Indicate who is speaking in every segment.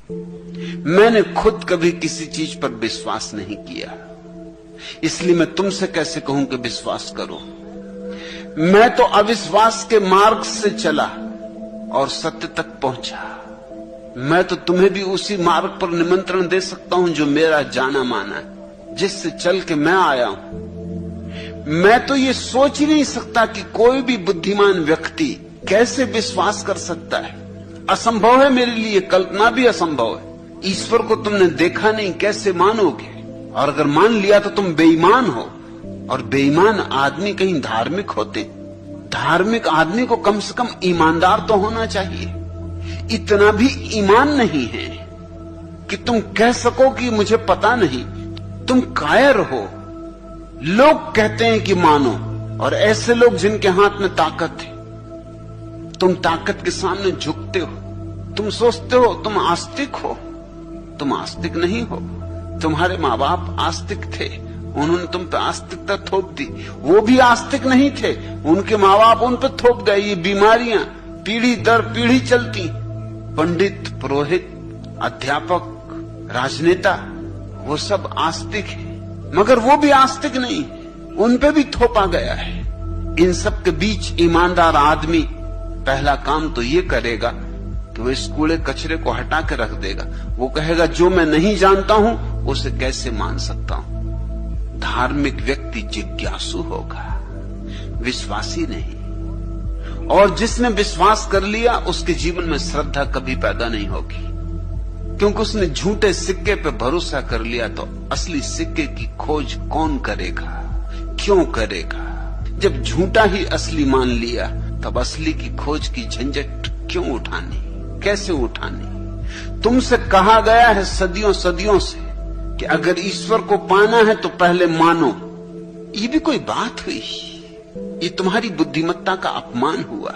Speaker 1: मैंने खुद कभी किसी चीज पर विश्वास नहीं किया, इसलिए मैं तुमसे कैसे कहूं कि विश्वास करो। मैं तो अविश्वास के मार्ग से चला और सत्य तक पहुंचा। मैं तो तुम्हें भी उसी मार्ग पर निमंत्रण दे सकता हूं जो मेरा जाना माना है, जिससे चल के मैं आया हूं। मैं तो ये सोच ही नहीं सकता कि कोई भी बुद्धिमान व्यक्ति कैसे विश्वास कर सकता है। असंभव है मेरे लिए, कल्पना भी असंभव है। ईश्वर को तुमने देखा नहीं, कैसे मानोगे? और अगर मान लिया तो तुम बेईमान हो, और बेईमान आदमी कहीं धार्मिक होते? धार्मिक आदमी को कम से कम ईमानदार तो होना चाहिए। इतना भी ईमान नहीं है कि तुम कह सको कि मुझे पता नहीं। तुम कायर हो। लोग कहते हैं कि मानो, और ऐसे लोग जिनके हाथ में ताकत है, तुम ताकत के सामने झुकते हो। तुम सोचते हो तुम आस्तिक हो। तुम आस्तिक नहीं हो। तुम्हारे माँ बाप आस्तिक थे, उन्होंने तुम पे आस्तिकता थोप दी। वो भी आस्तिक नहीं थे, उनके माँ बाप उन पे थोप गए। ये बीमारियां पीढ़ी दर पीढ़ी चलती। पंडित, पुरोहित, अध्यापक, राजनेता, वो सब आस्तिक है, मगर वो भी आस्तिक नहीं, उन पे भी थोपा गया है। इन सब के बीच ईमानदार आदमी पहला काम तो ये करेगा कि वो इस कूड़े कचरे को हटा के रख देगा। वो कहेगा जो मैं नहीं जानता हूं उसे कैसे मान सकता हूं। धार्मिक व्यक्ति जिज्ञासु होगा, विश्वासी नहीं। और जिसने विश्वास कर लिया उसके जीवन में श्रद्धा कभी पैदा नहीं होगी, क्योंकि उसने झूठे सिक्के पे भरोसा कर लिया। तो असली सिक्के की खोज कौन करेगा, क्यों करेगा? जब झूठा ही असली मान लिया तब असली की खोज की झंझट क्यों उठानी, कैसे उठानी? तुमसे कहा गया है सदियों सदियों से कि अगर ईश्वर को पाना है तो पहले मानो। ये भी कोई बात हुई? ये तुम्हारी बुद्धिमत्ता का अपमान हुआ,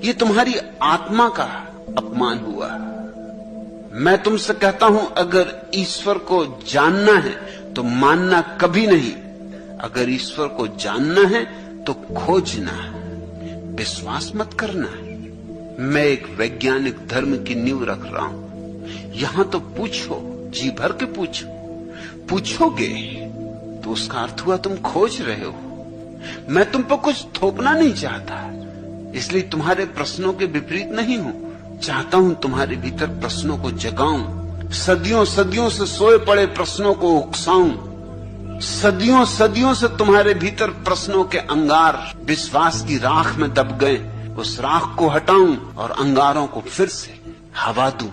Speaker 1: ये तुम्हारी आत्मा का अपमान हुआ। मैं तुमसे कहता हूं अगर ईश्वर को जानना है तो मानना कभी नहीं। अगर ईश्वर को जानना है तो खोजना, विश्वास मत करना। मैं एक वैज्ञानिक धर्म की नींव रख रहा हूं। यहां तो पूछो, जी भर के पूछो। पूछोगे तो उसका अर्थ हुआ तुम खोज रहे हो। मैं तुम पर कुछ थोपना नहीं चाहता, इसलिए तुम्हारे प्रश्नों के विपरीत नहीं हूं। चाहता हूं तुम्हारे भीतर प्रश्नों को जगाऊं, सदियों सदियों से सोए पड़े प्रश्नों को उकसाऊं। सदियों सदियों से तुम्हारे भीतर प्रश्नों के अंगार विश्वास की राख में दब गए, उस राख को हटाऊं और अंगारों को फिर से हवा दूं।